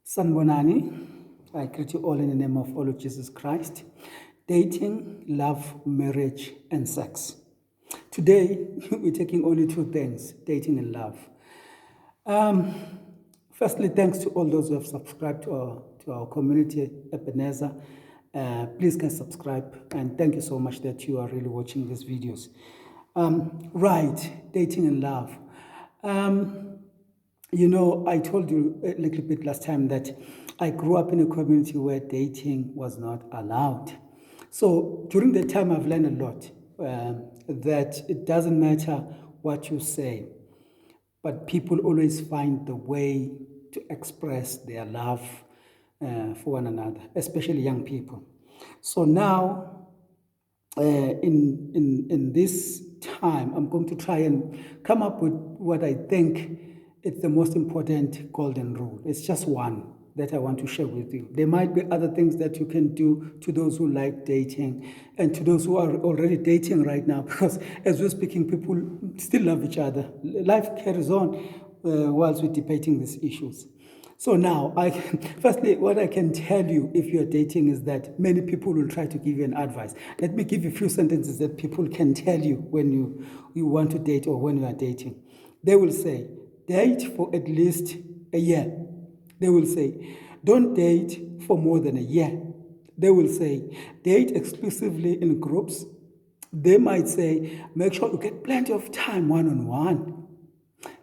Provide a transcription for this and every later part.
Sanbonani, I greet you all in the name of our Lord Jesus Christ. Dating, love, marriage, and sex. Today, we're taking only two things, dating and love. Firstly, thanks to all those who have subscribed to our community, Ebenezer. Please can subscribe, and thank you so much that you are really watching these videos. Right, dating and love. I told you a little bit last time that I grew up in a community where dating was not allowed. So during that time, I've learned a lot, that it doesn't matter what you say, but people always find the way to express their love for one another, especially young people. So now, in this time, I'm going to try and come up with what I think is the most important golden rule. It's just one that I want to share with you. There might be other things that you can do to those who like dating and to those who are already dating right now, because as we're speaking, people still love each other. Life carries on whilst we're debating these issues. So now, firstly, what I can tell you if you're dating is that many people will try to give you an advice. Let me give you a few sentences that people can tell you when you want to date or when you are dating. They will say, date for at least a year. They will say, don't date for more than a year. They will say, date exclusively in groups. They might say, make sure you get plenty of time one-on-one.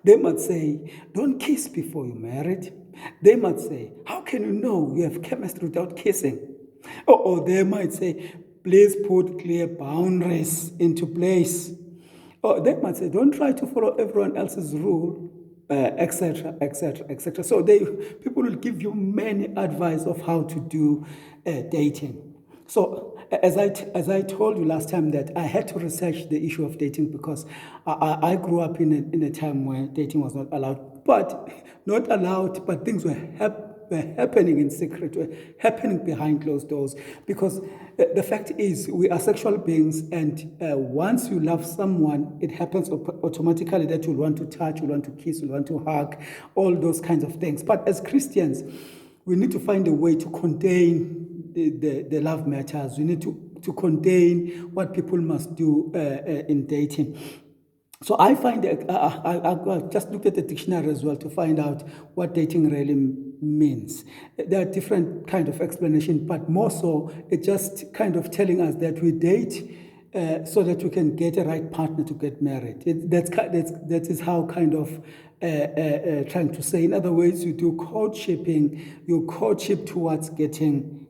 They might say, don't kiss before you're married. They might say, how can you know you have chemistry without kissing? Or they might say, please put clear boundaries into place. Or they might say, don't try to follow everyone else's rule, etc., etc., etc. So people will give you many advice of how to do dating. So as I told you last time that I had to research the issue of dating because I grew up in a time where dating was not allowed, but things were happening in secret, were happening behind closed doors, because the fact is we are sexual beings, and once you love someone, it happens automatically that you'll want to touch, you'll want to kiss, you'll want to hug, all those kinds of things. But as Christians, we need to find a way to contain the love matters. We need to contain what people must do in dating. So I find that I just looked at the dictionary as well to find out what dating really means. There are different kind of explanation, but more so, it's just kind of telling us that we date so that we can get a right partner to get married. That is how kind of trying to say. In other words, you do courtshiping, you courtship towards getting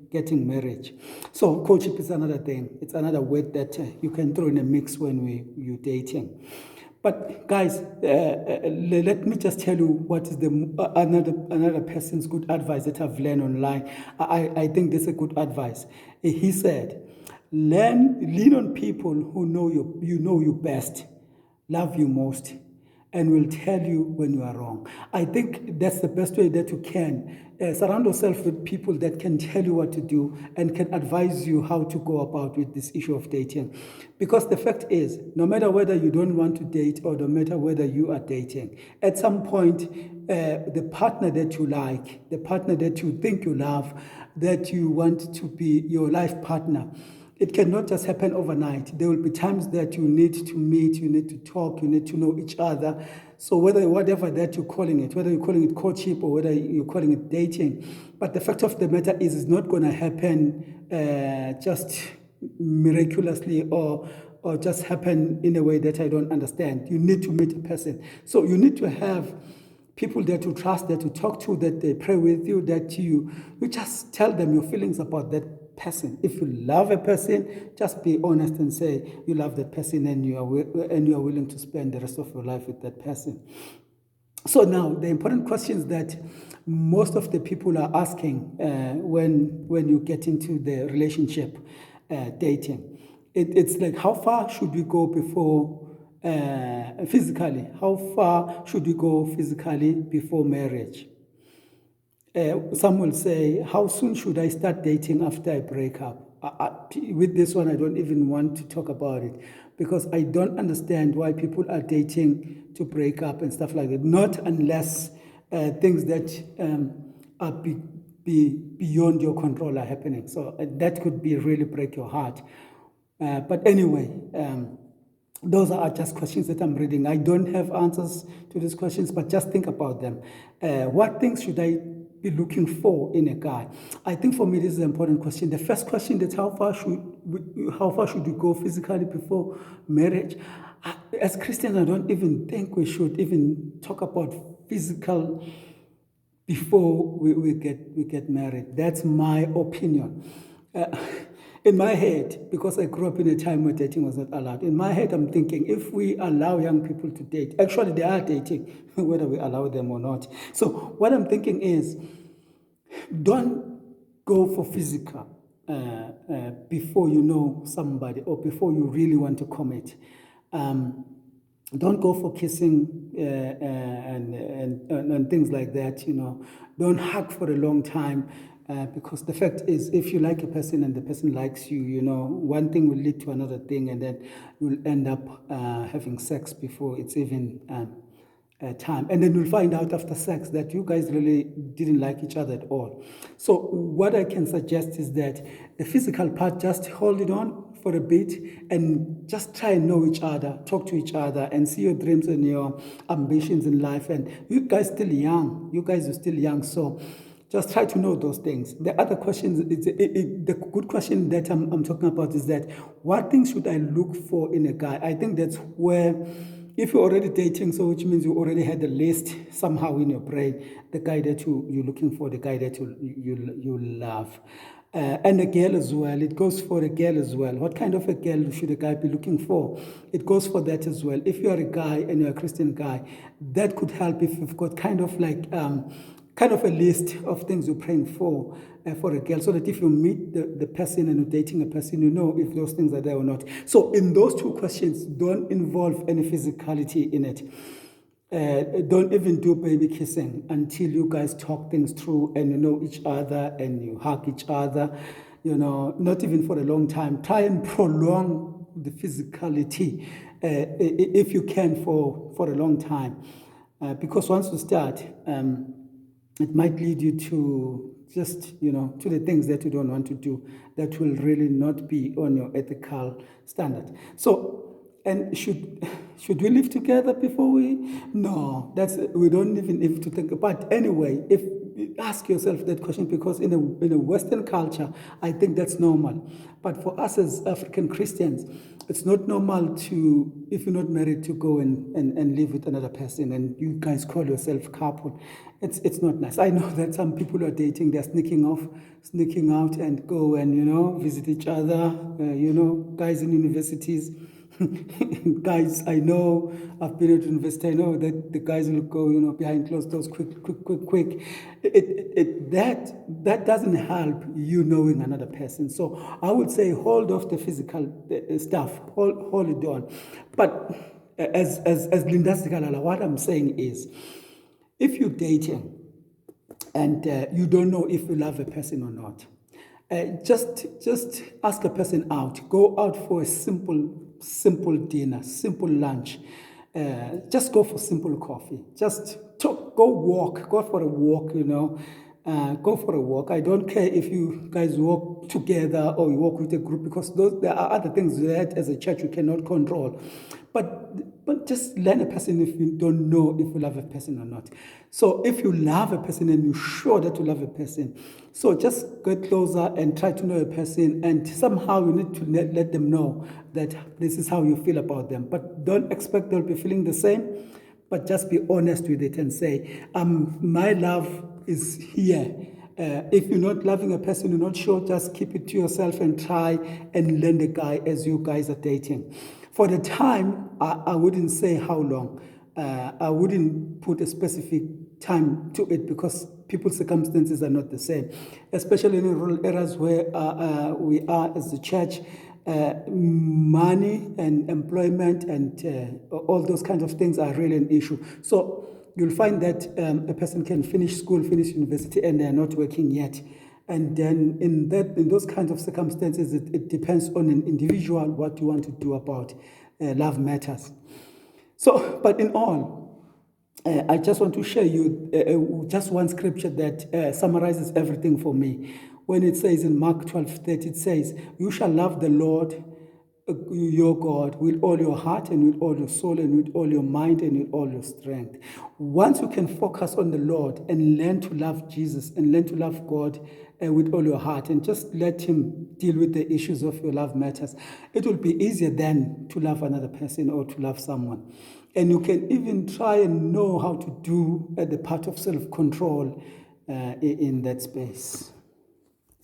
marriage. So courtship is another thing. It's another word that you can throw in a mix when you're dating. But guys, let me just tell you what is another person's good advice that I've learned online. I think this is a good advice. He said, lean on people who know you best, love you most, and will tell you when you are wrong. I think that's the best way that you can. Surround yourself with people that can tell you what to do and can advise you how to go about with this issue of dating. Because the fact is, no matter whether you don't want to date or no matter whether you are dating, at some point, the partner that you like, the partner that you think you love, that you want to be your life partner, it cannot just happen overnight. There will be times that you need to meet, you need to talk, you need to know each other. So whatever that you're calling it, whether you're calling it courtship or whether you're calling it dating, but the fact of the matter is it's not going to happen just miraculously or just happen in a way that I don't understand. You need to meet a person. So you need to have people that you trust, that you talk to, that they pray with you, that you just tell them your feelings about that person. If you love a person, just be honest and say you love that person and you are willing to spend the rest of your life with that person. So now the important questions that most of the people are asking when you get into the relationship dating, it's like, how far should we go before physically? How far should we go physically before marriage? Some will say, how soon should I start dating after I break up? With this one, I don't even want to talk about it because I don't understand why people are dating to break up and stuff like that. Not unless things that are beyond your control are happening. So that could be really break your heart. But anyway, those are just questions that I'm reading. I don't have answers to these questions, but just think about them. What things should I be looking for in a guy? I think for me, this is an important question. The first question is how far should you go physically before marriage? As Christians, I don't even think we should even talk about physical before we get married. That's my opinion. In my head, because I grew up in a time where dating was not allowed, in my head I'm thinking if we allow young people to date, actually they are dating, whether we allow them or not. So what I'm thinking is, don't go for physical before you know somebody or before you really want to commit. Don't go for kissing and things like that, Don't hug for a long time. Because the fact is, if you like a person and the person likes you, one thing will lead to another thing, and then you'll end up having sex before it's even time. And then you'll find out after sex that you guys really didn't like each other at all. So what I can suggest is that the physical part, just hold it on for a bit and just try and know each other, talk to each other, and see your dreams and your ambitions in life. And you guys are still young, so just try to know those things. The other questions, the good question that I'm talking about is that what things should I look for in a guy? I think that's where, if you're already dating, so which means you already had a list somehow in your brain, the guy that you're looking for, the guy that you love. And a girl as well, it goes for a girl as well. What kind of a girl should a guy be looking for? It goes for that as well. If you're a guy and you're a Christian guy, that could help if you've got kind of a list of things you're praying for a girl, so that if you meet the person and you're dating a person, you know if those things are there or not. So in those two questions, don't involve any physicality in it. Don't even do baby kissing until you guys talk things through and you know each other and you hug each other, not even for a long time. Try and prolong the physicality if you can for a long time. Because once you start, it might lead you to just, to the things that you don't want to do that will really not be on your ethical standard. So, and should we live together before we? No, we don't even have to think. But anyway, if ask yourself that question, because in a Western culture, I think that's normal. But for us as African Christians, it's not normal to, if you're not married, to go and live with another person and you guys call yourself couple. It's not nice. I know that some people are dating, they're sneaking out and go and, visit each other, guys in universities. Guys, I know, I've been at university, I know that the guys will go, behind closed doors, quick. That doesn't help you knowing another person. So I would say hold off the physical stuff, hold it on. But as Linda Sikalala, what I'm saying is, if you're dating and you don't know if you love a person or not, just ask a person out. Go out for a simple dinner, simple lunch. Just go for simple coffee. Just go for a walk, go for a walk. I don't care if you guys walk together or you walk with a group, because there are other things that as a church you cannot control. But just learn a person if you don't know if you love a person or not. So if you love a person and you're sure that you love a person, so just get closer and try to know a person, and somehow you need to let them know that this is how you feel about them. But don't expect they'll be feeling the same, but just be honest with it and say, my love is here. If you're not loving a person, you're not sure, just keep it to yourself and try and learn the guy as you guys are dating. For the time, I wouldn't say how long. I wouldn't put a specific time to it, because people's circumstances are not the same, especially in rural areas where we are as a church. Money and employment and all those kinds of things are really an issue. So you'll find that a person can finish school, finish university, and they're not working yet. And then in those kinds of circumstances, it depends on an individual what you want to do about love matters. So, but in all, I just want to share you just one scripture that summarizes everything for me. When it says in Mark 12:30, it says, "You shall love the Lord your God with all your heart and with all your soul and with all your mind and with all your strength." Once you can focus on the Lord and learn to love Jesus and learn to love God with all your heart and just let Him deal with the issues of your love matters, it will be easier then to love another person or to love someone. And you can even try and know how to do the part of self-control in that space.